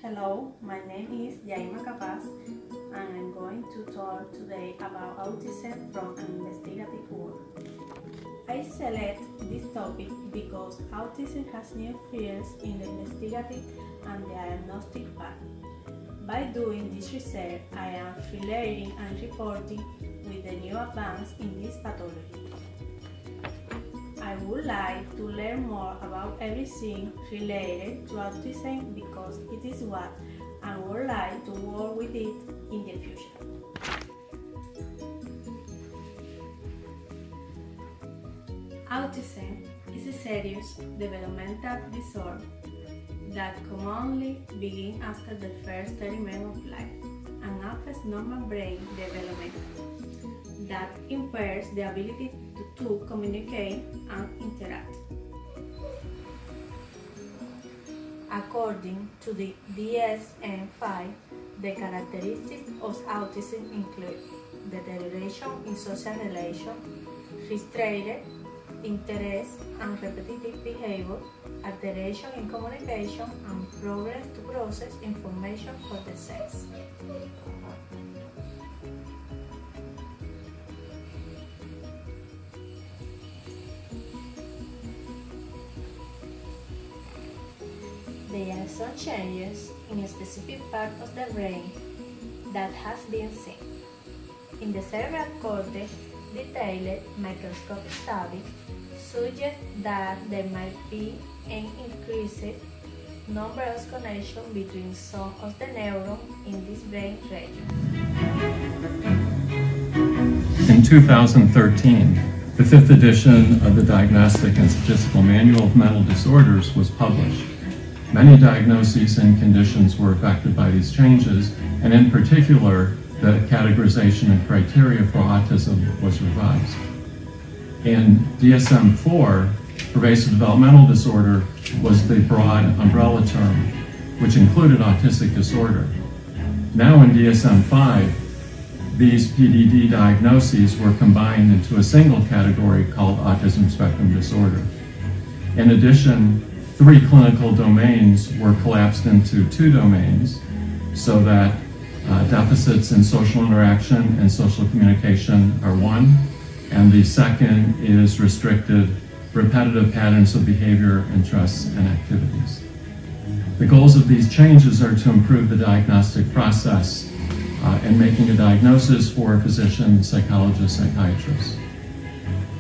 Hello, my name is Yaima Capaz and I'm going to talk today about autism from an investigative work. I select this topic because autism has new fields in the investigative and diagnostic part. By doing this research, I am relating and reporting with the new advance in this pathology. I would like to learn more about everything related to autism because it is what I would like to work with it in the future. Autism is a serious developmental disorder that commonly begins after the first 30 months of life and affects normal brain development that impairs the ability to communicate and interact. According to the DSM-5, the characteristics of autism include deterioration in social relations, restrained interest and repetitive behavior, alteration in communication, and problems to process information for the sex. There are some changes in a specific part of the brain that has been seen. In the cerebral cortex, detailed microscopic studies suggest that there might be an increased number of connections between some of the neurons in this brain region. In 2013, the 5th edition of the Diagnostic and Statistical Manual of Mental Disorders was published. Many diagnoses and conditions were affected by these changes, and in particular, the categorization and criteria for autism was revised. In DSM-4, pervasive developmental disorder was the broad umbrella term, which included autistic disorder. Now in DSM-5, these PDD diagnoses were combined into a single category called autism spectrum disorder. In addition, 3 clinical domains were collapsed into 2 domains so that deficits in social interaction and social communication are one, and the second is restricted repetitive patterns of behavior, interests, and activities. The goals of these changes are to improve the diagnostic process and making a diagnosis for a physician, psychologist, psychiatrist.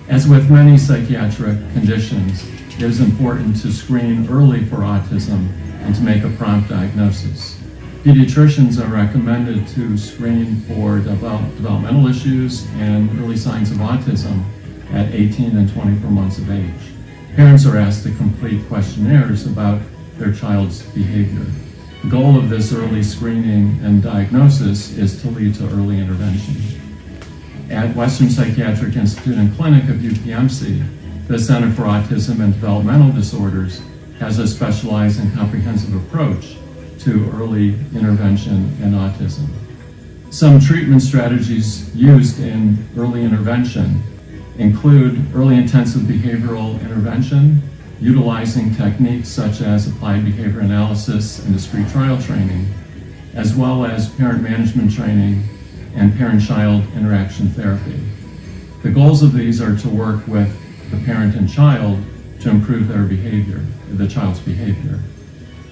As with many psychiatric conditions, it is important to screen early for autism and to make a prompt diagnosis. Pediatricians are recommended to screen for developmental issues and early signs of autism at 18 and 24 months of age. Parents are asked to complete questionnaires about their child's behavior. The goal of this early screening and diagnosis is to lead to early intervention. At Western Psychiatric Institute and Clinic of UPMC, the Center for Autism and Developmental Disorders has a specialized and comprehensive approach to early intervention in autism. Some treatment strategies used in early intervention include early intensive behavioral intervention, utilizing techniques such as applied behavior analysis and discrete trial training, as well as parent management training and parent-child interaction therapy. The goals of these are to work with the parent and child to improve their behavior, the child's behavior.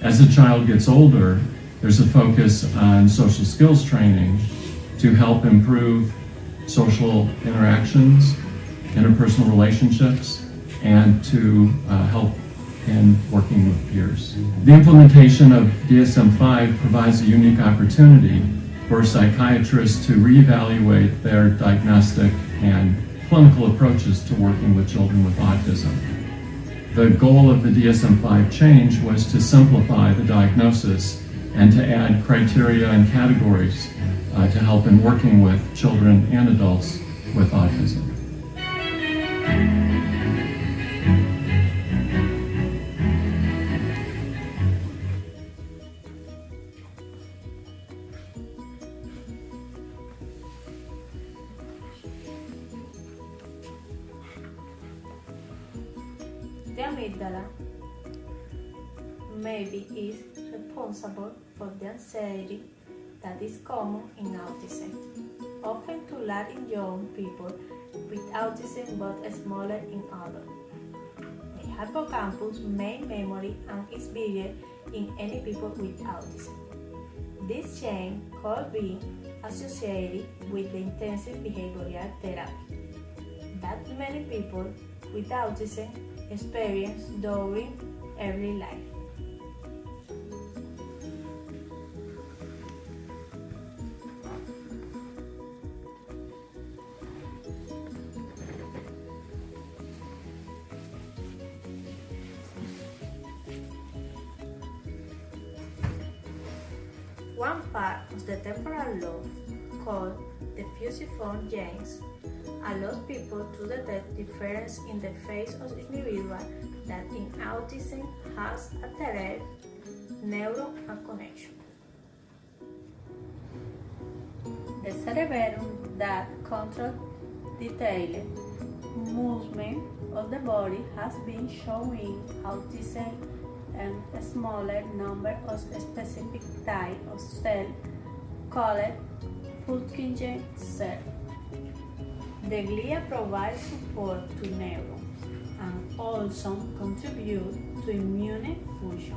As the child gets older, there's a focus on social skills training to help improve social interactions, interpersonal relationships, and to help in working with peers. The implementation of DSM-5 provides a unique opportunity for psychiatrists to reevaluate their diagnostic and clinical approaches to working with children with autism. The goal of the DSM-5 change was to simplify the diagnosis and to add criteria and categories to help in working with children and adults with autism. The amygdala maybe is responsible for the anxiety that is common in autism, often too large in young people with autism but smaller in adults. The hippocampus' main memory and is bigger in any people with autism. This change could be associated with the intensive behavioral therapy that many people with autism experience during early life. One part of the temporal lobe, called the fusiform genes, allows people to detect difference in the face of individual that in autism has altered neuron and connection. The cerebellum that controls detailed movement of the body has been shown in autism and a smaller number of specific type of cell called Purkinje cell. The glia provides support to neurons and also contribute to immune function.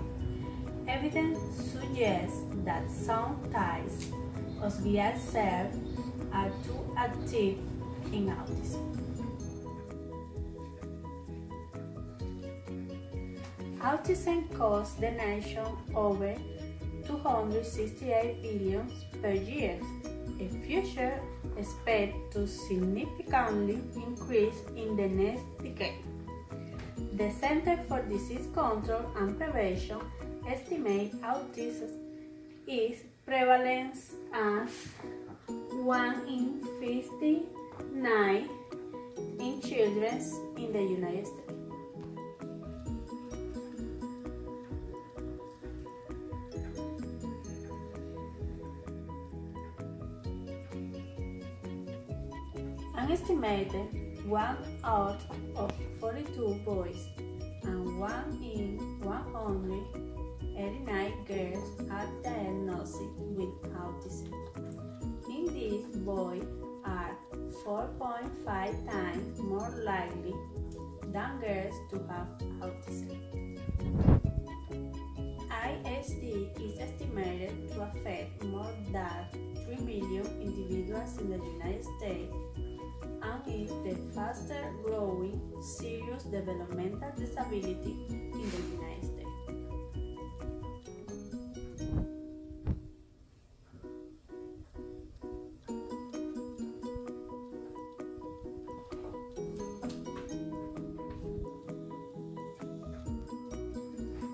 Evidence suggests that some types of glial cells are too active in autism. Autism costs the nation over $268 billion per year. A future expected to significantly increase in the next decade. The Center for Disease Control and Prevention estimates autism is prevalence as 1 in 59 in children in the United States. An estimated 1 out of 42 boys and 1 in 189 girls are diagnosed with autism. In this, boys are 4.5 times more likely than girls to have autism. ISD is estimated to affect more than 3 million individuals in the United States and is the fastest growing serious developmental disability in the United States.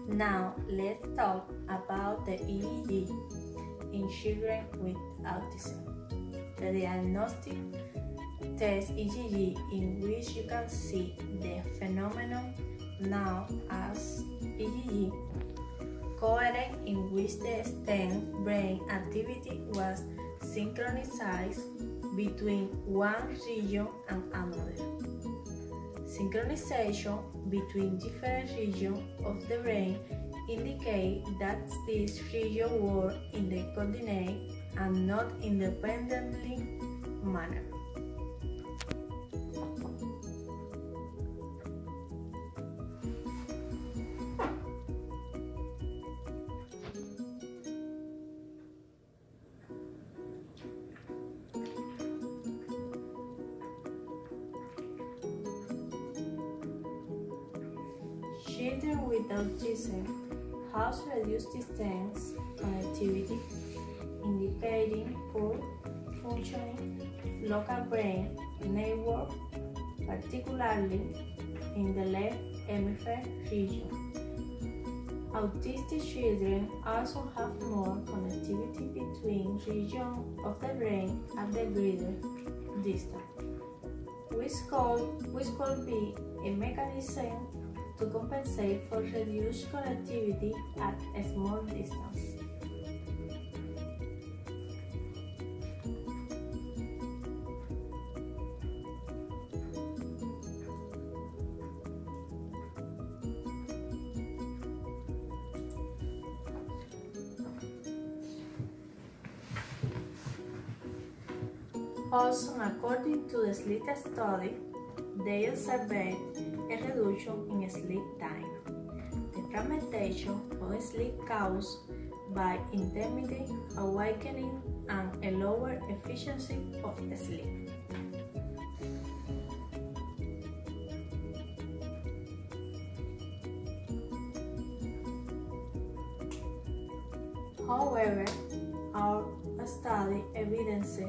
Now let's talk about the EEG in children with autism. The diagnostic test EEG, in which you can see the phenomenon known as EEG, coherent in which the stem brain activity was synchronized between one region and another. Synchronization between different regions of the brain indicate that these regions work in the coordinate and not independently manner. Children with autism have reduced distance connectivity, indicating poor functioning local brain network, particularly in the left hemisphere region. Autistic children also have more connectivity between regions of the brain at the greater distance, which could be a mechanism to compensate for reduced connectivity at a small distance. Also, according to the sleep study, they observed a reduction in sleep time. The fragmentation of sleep caused by intermittent awakening and a lower efficiency of sleep. However, our study evidenced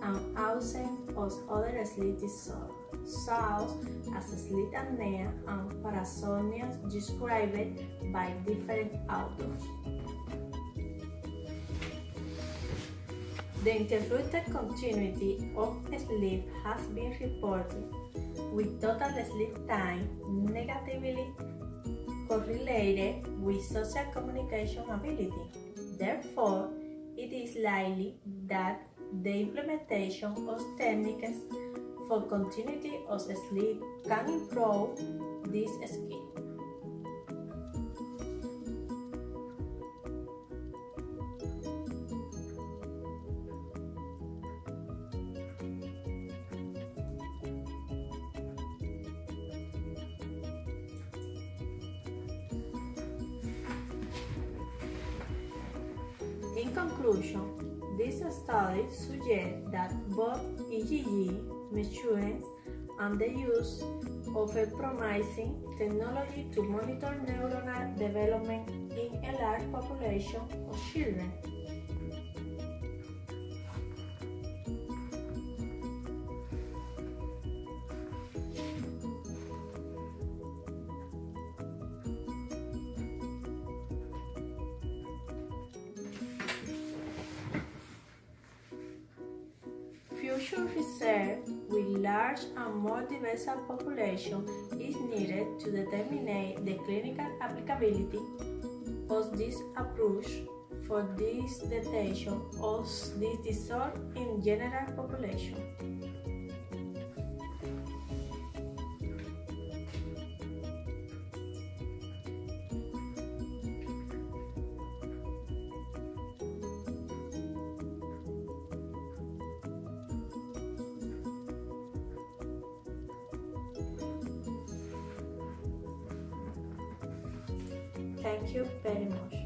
an absence of other sleep disorders, such as sleep apnea and parasomnia described by different authors. The interrupted continuity of sleep has been reported, with total sleep time negatively correlated with social communication ability. Therefore, it is likely that the implementation of techniques for continuity of sleep can improve this skill. In conclusion, this study suggests that both EEG measurements and the use of a promising technology to monitor neuronal development in a large population of children. Future research with large and more diverse population is needed to determine the clinical applicability of this approach for this detection of this disorder in general population. Thank you very much.